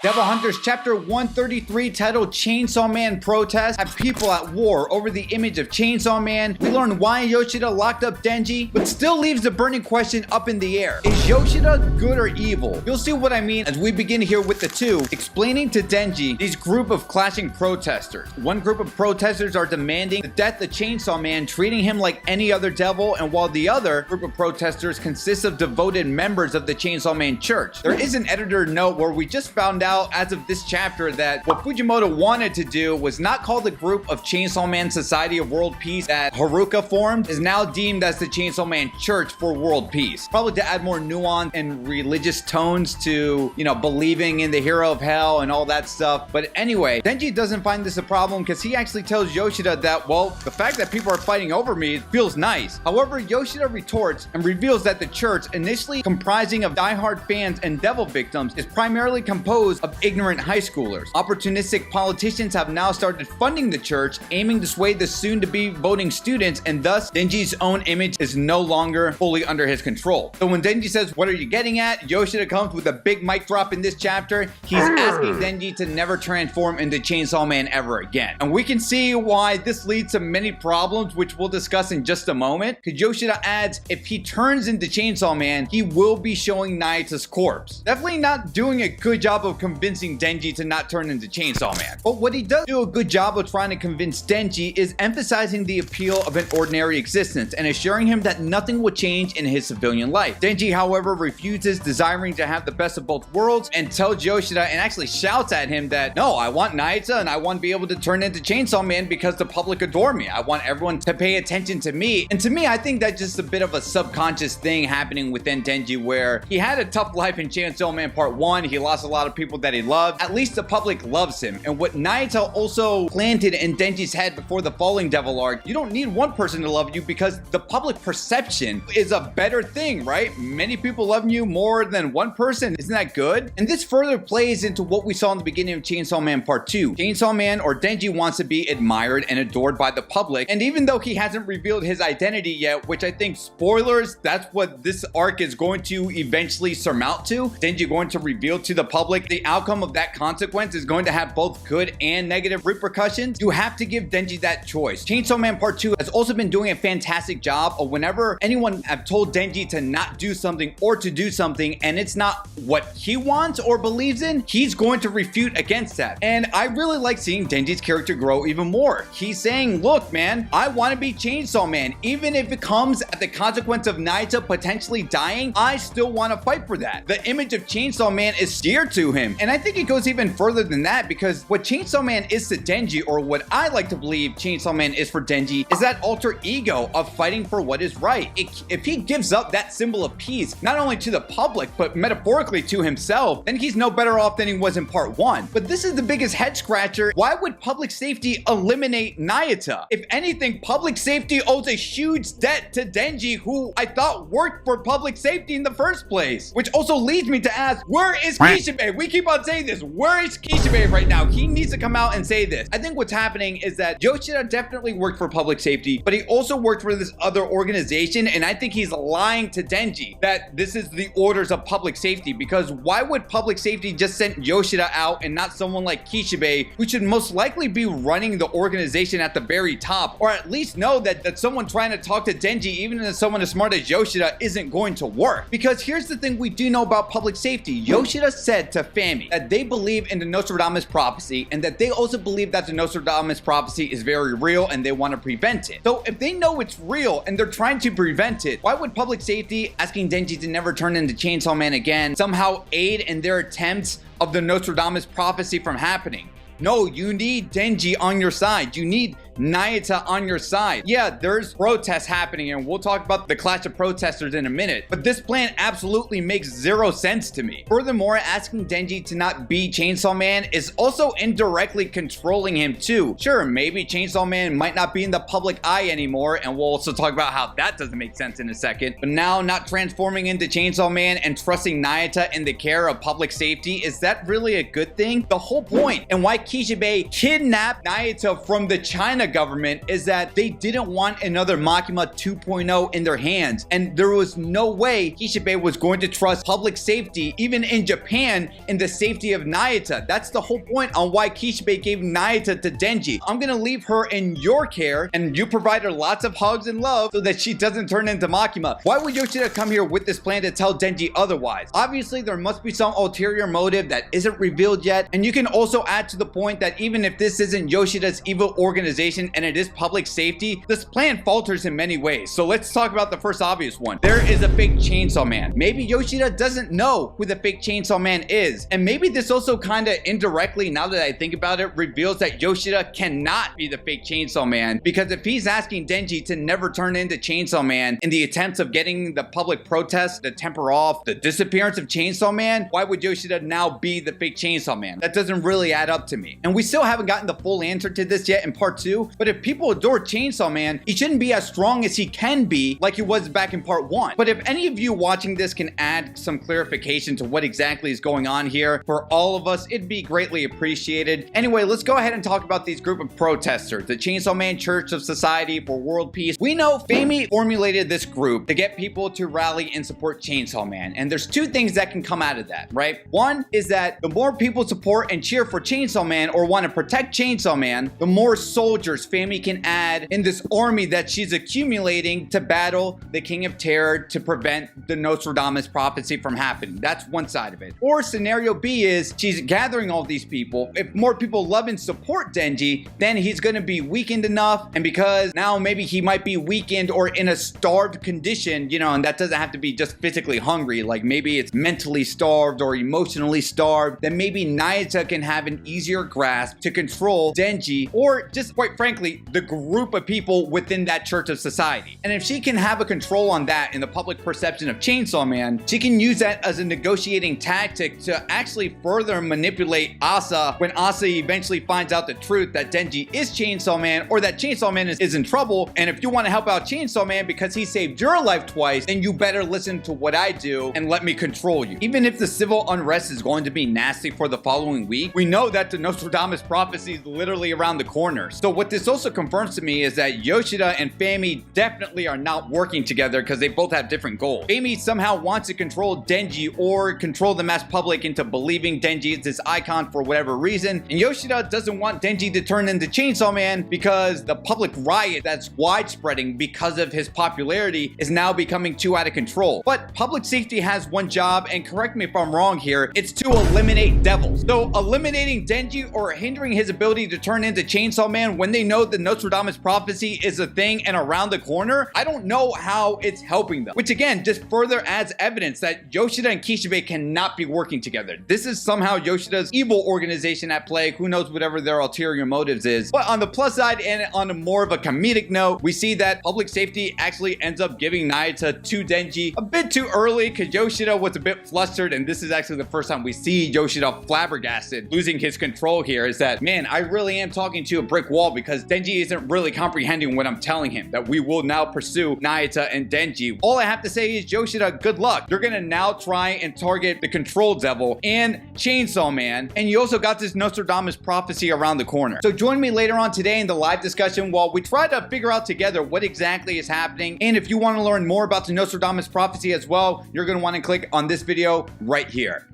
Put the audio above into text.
Devil Hunters Chapter 133 titled Chainsaw Man Protest have people at war over the image of Chainsaw Man. We learn why Yoshida locked up Denji, but still leaves the burning question up in the air. Is Yoshida good or evil? You'll see what I mean as we begin here with the two, explaining to Denji these group of clashing protesters. One group of protesters are demanding the death of Chainsaw Man, treating him like any other devil, and while the other group of protesters consists of devoted members of the Chainsaw Man Church. There is an editor note where we just found out as of this chapter that what Fujimoto wanted to do was not call the group of Chainsaw Man Society of World Peace that Haruka formed is now deemed as the Chainsaw Man Church for World Peace. Probably to add more nuance and religious tones to, you know, believing in the hero of hell and all that stuff. But anyway, Denji doesn't find this a problem because he actually tells Yoshida that, well, the fact that people are fighting over me feels nice. However, Yoshida retorts and reveals that the church, initially comprising of diehard fans and devil victims, is primarily composed of ignorant high schoolers. Opportunistic politicians have now started funding the church, aiming to sway the soon-to-be voting students, and thus Denji's own image is no longer fully under his control. So when Denji says, "What are you getting at?" Yoshida comes with a big mic drop in this chapter. He's asking Denji to never transform into Chainsaw Man ever again. And we can see why this leads to many problems, which we'll discuss in just a moment. Because Yoshida adds, if he turns into Chainsaw Man, he will be showing Nayata's corpse. Definitely not doing a good job of convincing Denji to not turn into Chainsaw Man. But what he does do a good job of trying to convince Denji is emphasizing the appeal of an ordinary existence and assuring him that nothing will change in his civilian life. Denji, however, refuses, desiring to have the best of both worlds, and tells Yoshida and actually shouts at him that, no, I want Nayata and I want to be able to turn into Chainsaw Man because the public adore me. I want everyone to pay attention to me. And to me, I think that's just a bit of a subconscious thing happening within Denji, where he had a tough life in Chainsaw Man Part 1. He lost a lot of people that he loved. At least the public loves him. And what Nayata also planted in Denji's head before the Falling Devil arc, you don't need one person to love you because the public perception is a better thing, right? Many people love you more than one person. Isn't that good? And this further plays into what we saw in the beginning of Chainsaw Man Part 2. Chainsaw Man, or Denji, wants to be admired and adored by the public. And even though he hasn't revealed his identity yet, which I think, spoilers, that's what this arc is going to eventually surmount to. Denji going to reveal to the public the outcome of that consequence is going to have both good and negative repercussions. You have to give Denji that choice. Chainsaw Man Part 2 has also been doing a fantastic job of whenever anyone have told Denji to not do something or to do something and it's not what he wants or believes in, he's going to refute against that. And I really like seeing Denji's character grow even more. He's saying, look, man, I want to be Chainsaw Man. Even if it comes at the consequence of Nayata potentially dying, I still want to fight for that. The image of Chainsaw Man is dear to him. And I think it goes even further than that, because what Chainsaw Man is to Denji, or what I like to believe Chainsaw Man is for Denji, is that alter ego of fighting for what is right. If he gives up that symbol of peace, not only to the public, but metaphorically to himself, then he's no better off than he was in Part 1. But this is the biggest head scratcher. Why would public safety eliminate Nayata? If anything, public safety owes a huge debt to Denji, who I thought worked for public safety in the first place. Which also leads me to ask, where is Kishibe? We keep on saying this. Where is Kishibe right now? He needs to come out and say this. I think what's happening is that Yoshida definitely worked for public safety, but he also worked for this other organization, and I think he's lying to Denji that this is the orders of public safety, because why would public safety just send Yoshida out and not someone like Kishibe, who should most likely be running the organization at the very top, or at least know that someone trying to talk to Denji, even if someone as smart as Yoshida, isn't going to work. Because here's the thing we do know about public safety. Yoshida said to Fami that they believe in the Nostradamus prophecy, and that they also believe that the Nostradamus prophecy is very real and they want to prevent it. So if they know it's real and they're trying to prevent it, why would public safety asking Denji to never turn into Chainsaw Man again somehow aid in their attempts of the Nostradamus prophecy from happening? No, you need Denji on your side. You need Nayata on your side. Yeah, there's protests happening, and we'll talk about the clash of protesters in a minute, but this plan absolutely makes zero sense to me. Furthermore, asking Denji to not be Chainsaw Man is also indirectly controlling him too. Sure, maybe Chainsaw Man might not be in the public eye anymore, and we'll also talk about how that doesn't make sense in a second, but now not transforming into Chainsaw Man and trusting Nayata in the care of public safety, is that really a good thing? The whole point, and why Kishibe kidnapped Nayata from the China government is that they didn't want another Makima 2.0 in their hands, and there was no way Kishibe was going to trust public safety, even in Japan, in the safety of Nayata. That's the whole point on why Kishibe gave Nayata to Denji. I'm gonna leave her in your care, and you provide her lots of hugs and love so that she doesn't turn into Makima. Why would Yoshida come here with this plan to tell Denji otherwise? Obviously, there must be some ulterior motive that isn't revealed yet, and you can also add to the point that even if this isn't Yoshida's evil organization and it is public safety, this plan falters in many ways. So let's talk about the first obvious one. There is a fake Chainsaw Man. Maybe Yoshida doesn't know who the fake Chainsaw Man is, and maybe this also kind of indirectly, now that I think about it, reveals that Yoshida cannot be the fake Chainsaw Man, because if he's asking Denji to never turn into Chainsaw Man in the attempts of getting the public protest to temper off the disappearance of Chainsaw Man, why would Yoshida now be the fake Chainsaw Man? That doesn't really add up to me. And we still haven't gotten the full answer to this yet in part 2, but if people adore Chainsaw Man, he shouldn't be as strong as he can be like he was back in part 1. But if any of you watching this can add some clarification to what exactly is going on here for all of us, it'd be greatly appreciated. Anyway, let's go ahead and talk about these group of protesters, the Chainsaw Man Church of Society for World Peace. We know Fami formulated this group to get people to rally and support Chainsaw Man, and there's two things that can come out of that, right? One is that the more people support and cheer for Chainsaw Man or want to protect Chainsaw Man, the more soldiers Fami can add in this army that she's accumulating to battle the King of Terror to prevent the Nostradamus prophecy from happening. That's one side of it. Or scenario B is she's gathering all these people. If more people love and support Denji, then he's going to be weakened enough, and because now maybe he might be weakened or in a starved condition, you know, and that doesn't have to be just physically hungry, like maybe it's mentally starved or emotionally starved, then maybe Nayata can have an easier grasp to control Denji, or just quite frankly, the group of people within that Church of Society. And if she can have a control on that in the public perception of Chainsaw Man, she can use that as a negotiating tactic to actually further manipulate Asa when Asa eventually finds out the truth that Denji is Chainsaw Man, or that Chainsaw Man is in trouble. And if you want to help out Chainsaw Man because he saved your life twice, then you better listen to what I do and let me control you. Even if the civil unrest is going to be nasty for the following week, we know that the Nostradamus prophecy is literally around the corner. So what this also confirms to me is that Yoshida and Fami definitely are not working together because they both have different goals. Fami somehow wants to control Denji or control the mass public into believing Denji is this icon for whatever reason, and Yoshida doesn't want Denji to turn into Chainsaw Man because the public riot that's widespreading because of his popularity is now becoming too out of control. But public safety has one job, and correct me if I'm wrong here, it's to eliminate devils. So eliminating Denji or hindering his ability to turn into Chainsaw Man when they know the Nostradamus prophecy is a thing and around the corner, I don't know how it's helping them. Which again, just further adds evidence that Yoshida and Kishibe cannot be working together. This is somehow Yoshida's evil organization at play. Who knows whatever their ulterior motives is. But on the plus side, and on a more of a comedic note, we see that public safety actually ends up giving Nayata to Denji a bit too early because Yoshida was a bit flustered, and this is actually the first time we see Yoshida flabbergasted, losing his control here, is that, man, I really am talking to a brick wall because Denji isn't really comprehending what I'm telling him, that we will now pursue Nayata and Denji. All I have to say is, Yoshida, good luck. You're gonna now try and target the Control Devil and Chainsaw Man, and you also got this Nostradamus prophecy around the corner. So join me later on today in the live discussion while we try to figure out together what exactly is happening. And if you want to learn more about the Nostradamus prophecy as well, you're going to want to click on this video right here.